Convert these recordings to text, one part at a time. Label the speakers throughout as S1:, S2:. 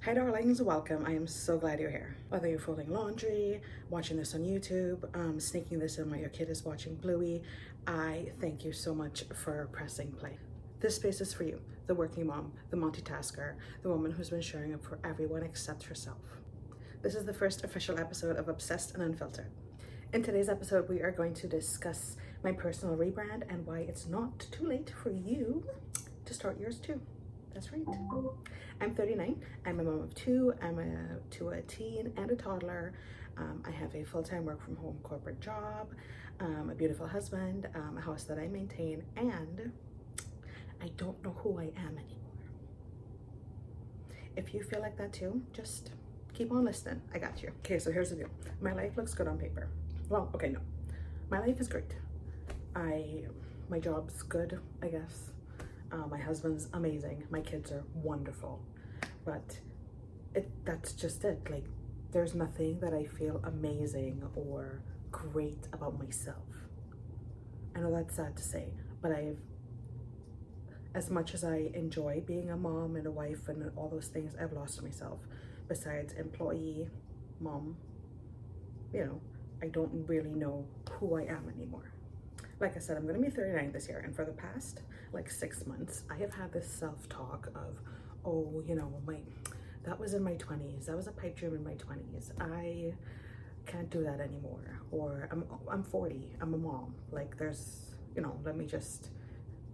S1: Hi darlings, welcome. I am so glad you're here. Whether you're folding laundry, watching this on YouTube, sneaking this in while your kid is watching Bluey, I thank you so much for pressing play. This space is for you, the working mom, the multitasker, the woman who's been showing up for everyone except herself. This is the first official episode of Obsessed and Unfiltered. In today's episode, we are going to discuss my personal rebrand and why it's not too late for you to start yours too. That's right. I'm 39. I'm a mom of two. I'm a teen and a toddler. I have a full-time work from home corporate job, a beautiful husband, a house that I maintain, and I don't know who I am anymore. If you feel like that too, just keep on listening. I got you. Okay, so here's the deal. My life looks good on paper. Well, okay, no. My life is great. My job's good, I guess. My husband's amazing. My kids are wonderful. But that's just it. Like, there's nothing that I feel amazing or great about myself. I know that's sad to say, but as much as I enjoy being a mom and a wife and all those things, I've lost myself. Besides employee, mom, I don't really know who I am anymore. Like I said, I'm gonna be 39 this year, and for the past 6 months, I have had this self-talk of, oh, that was in my 20s. That was a pipe dream in my 20s. I can't do that anymore. Or I'm 40. I'm a mom. Let me just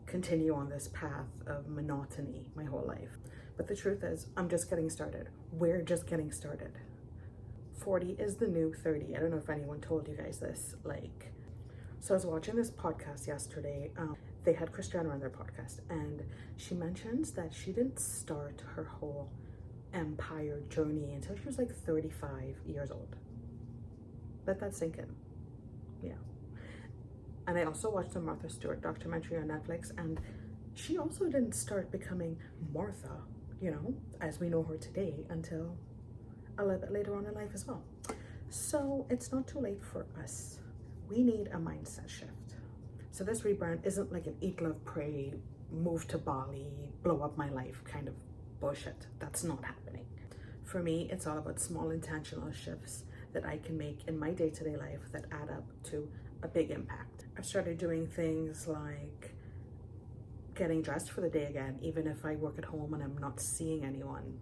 S1: continue on this path of monotony my whole life. But the truth is, I'm just getting started. We're just getting started. 40 is the new 30. I don't know if anyone told you guys this. So I was watching this podcast yesterday. They had Christiana on their podcast, and she mentions that she didn't start her whole empire journey until she was 35 years old. Let that sink in. Yeah. And I also watched the Martha Stewart documentary on Netflix, and she also didn't start becoming Martha, as we know her today, until a little bit later on in life as well. So it's not too late for us. We need a mindset shift. So this rebrand isn't like an eat, love, pray, move to Bali, blow up my life kind of bullshit. That's not happening. For me, it's all about small intentional shifts that I can make in my day-to-day life that add up to a big impact. I've started doing things like getting dressed for the day again, even if I work at home and I'm not seeing anyone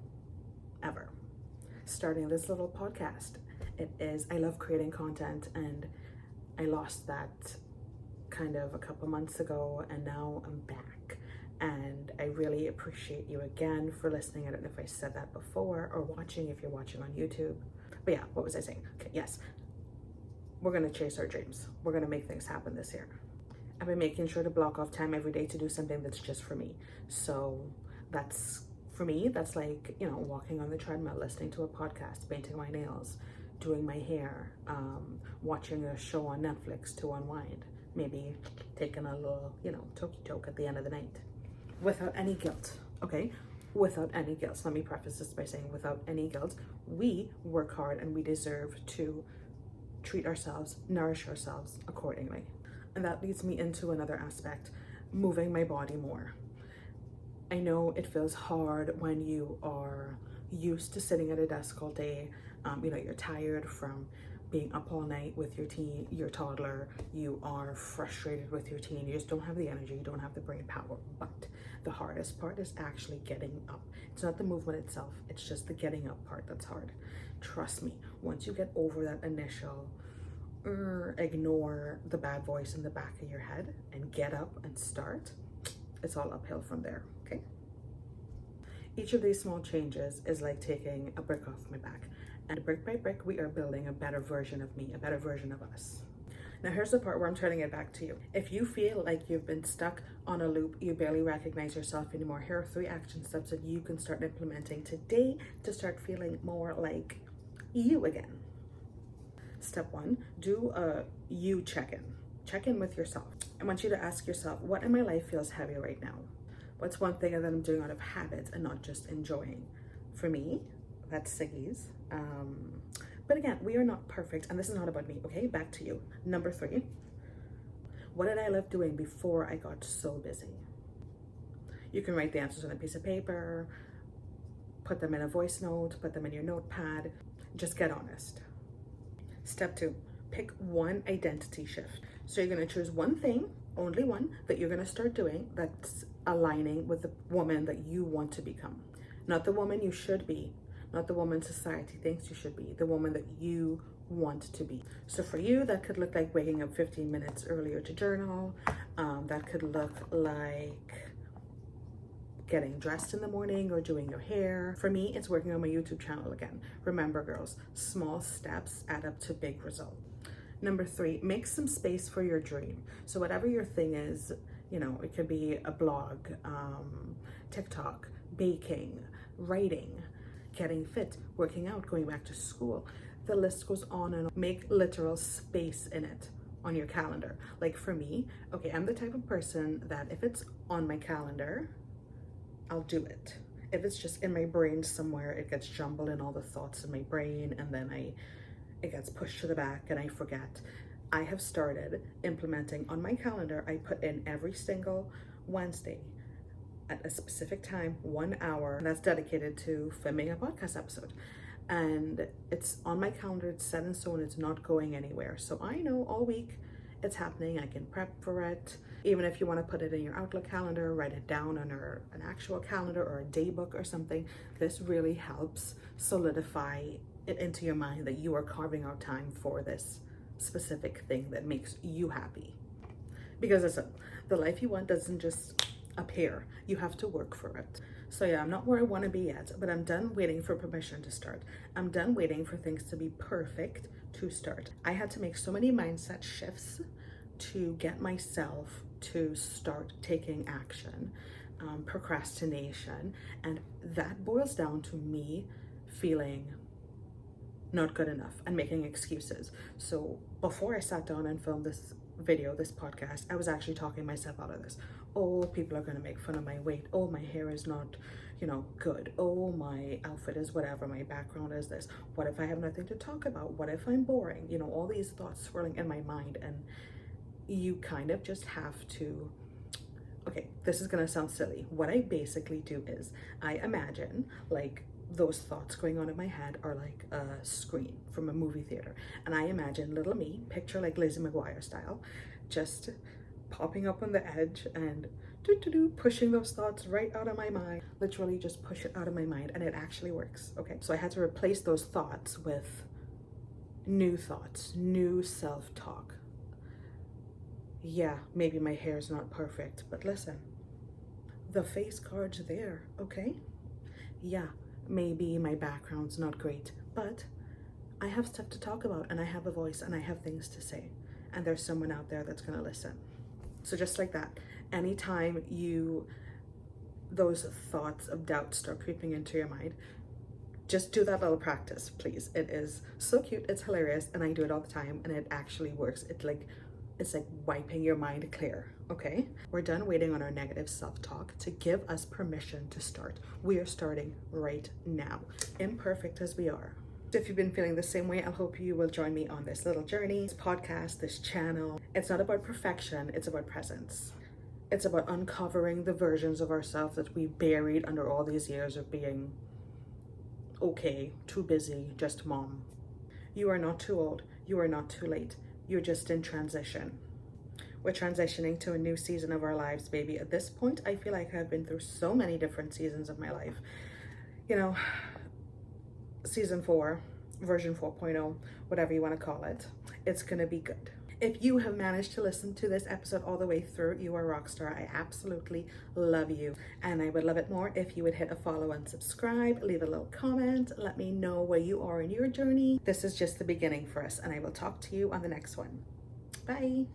S1: ever. Starting this little podcast. I love creating content, and I lost that kind of a couple months ago, and now I'm back. And I really appreciate you again for listening. I don't know if I said that before, or watching if you're watching on YouTube. But yeah, what was I saying? Okay, yes. We're gonna chase our dreams. We're gonna make things happen this year. I've been making sure to block off time every day to do something that's just for me. So for me, that's walking on the treadmill, listening to a podcast, painting my nails, doing my hair, watching a show on Netflix to unwind, maybe taking a little, toke at the end of the night. Without any guilt, okay? Without any guilt. So let me preface this by saying without any guilt, we work hard and we deserve to treat ourselves, nourish ourselves accordingly. And that leads me into another aspect, moving my body more. I know it feels hard when you are used to sitting at a desk all day. You're tired from being up all night with your teen, your toddler. You are frustrated with your teen. You just don't have the energy. You don't have the brain power. But the hardest part is actually getting up. It's not the movement itself. It's just the getting up part that's hard. Trust me, once you get over that initial ignore the bad voice in the back of your head and get up and start, it's all uphill from there, okay? Each of these small changes is like taking a brick off my back. And brick by brick, we are building a better version of me, a better version of us. Now here's the part where I'm turning it back to you. If you feel like you've been stuck on a loop, you barely recognize yourself anymore, here are 3 action steps that you can start implementing today to start feeling more like you again. Step 1, do a you check-in. Check in with yourself. I want you to ask yourself, what in my life feels heavy right now? What's one thing that I'm doing out of habit and not just enjoying? For me, that's Siggy's. But again, we are not perfect, and this is not about me, okay? Back to you. Number 3, what did I love doing before I got so busy? You can write the answers on a piece of paper, Put them in a voice note, put them in your notepad. Just get honest. Step 2, pick one identity shift. So you're going to choose one thing, only one, that you're going to start doing that's aligning with the woman that you want to become. Not the woman you should be, not the woman society thinks you should be, the woman that you want to be. So for you, that could look like waking up 15 minutes earlier to journal. That could look like getting dressed in the morning or doing your hair. For me, it's working on my YouTube channel again. Remember, girls, small steps add up to big results. Number 3, make some space for your dream. So whatever your thing is, you know, it could be a blog, TikTok, baking, writing, getting fit, working out, going back to school. The list goes on and on. Make literal space in it on your calendar. Like for me, okay, I'm the type of person that if it's on my calendar, I'll do it. If it's just in my brain somewhere, it gets jumbled in all the thoughts in my brain, and then it gets pushed to the back and I forget. I have started implementing on my calendar. I put in every single Wednesday at a specific time, 1 hour, and that's dedicated to filming a podcast episode. And it's on my calendar, it's set in stone, it's not going anywhere. So I know all week it's happening, I can prep for it. Even if you want to put it in your Outlook calendar, write it down on an actual calendar or a day book or something. This really helps solidify it into your mind that you are carving out time for this specific thing that makes you happy. Because listen, the life you want doesn't just appear, you have to work for it. So yeah, I'm not where I want to be yet, but I'm done waiting for permission to start. I'm done waiting for things to be perfect to start. I had to make so many mindset shifts to get myself to start taking action, procrastination, and that boils down to me feeling not good enough and making excuses. So before I sat down and filmed this video, this podcast, I was actually talking myself out of this. Oh, people are going to make fun of my weight. Oh, my hair is not, you know, good. Oh, my outfit is whatever. My background is this. What if I have nothing to talk about? What if I'm boring? You know, all these thoughts swirling in my mind, and you kind of just have to, okay, this is going to sound silly. What I basically do is I imagine like those thoughts going on in my head are like a screen from a movie theater. And I imagine little me, picture like Lizzie McGuire style, just popping up on the edge and pushing those thoughts right out of my mind. Literally just push it out of my mind, and it actually works. Okay, so I had to replace those thoughts with new thoughts, new self-talk. Yeah, maybe my hair is not perfect, but listen, the face card's there, okay? Yeah, maybe my background's not great, but I have stuff to talk about, and I have a voice, and I have things to say, and there's someone out there that's gonna listen. So just like that, anytime those thoughts of doubt start creeping into your mind, just do that little practice, please. It is so cute, it's hilarious, and I do it all the time, and it actually works. It's like wiping your mind clear, okay? We're done waiting on our negative self-talk to give us permission to start. We are starting right now, imperfect as we are. If you've been feeling the same way, I hope you will join me on this little journey, this podcast, this channel. It's not about perfection, it's about presence. It's about uncovering the versions of ourselves that we buried under all these years of being okay, too busy, just mom. You are not too old, you are not too late. You're just in transition. We're transitioning to a new season of our lives, baby. At this point, I feel like I've been through so many different seasons of my life. You know, season 4, version 4.0, whatever you want to call it, it's gonna be good. If you have managed to listen to this episode all the way through, you are a rock star. I absolutely love you. And I would love it more if you would hit a follow and subscribe, leave a little comment, let me know where you are in your journey. This is just the beginning for us, and I will talk to you on the next one. Bye.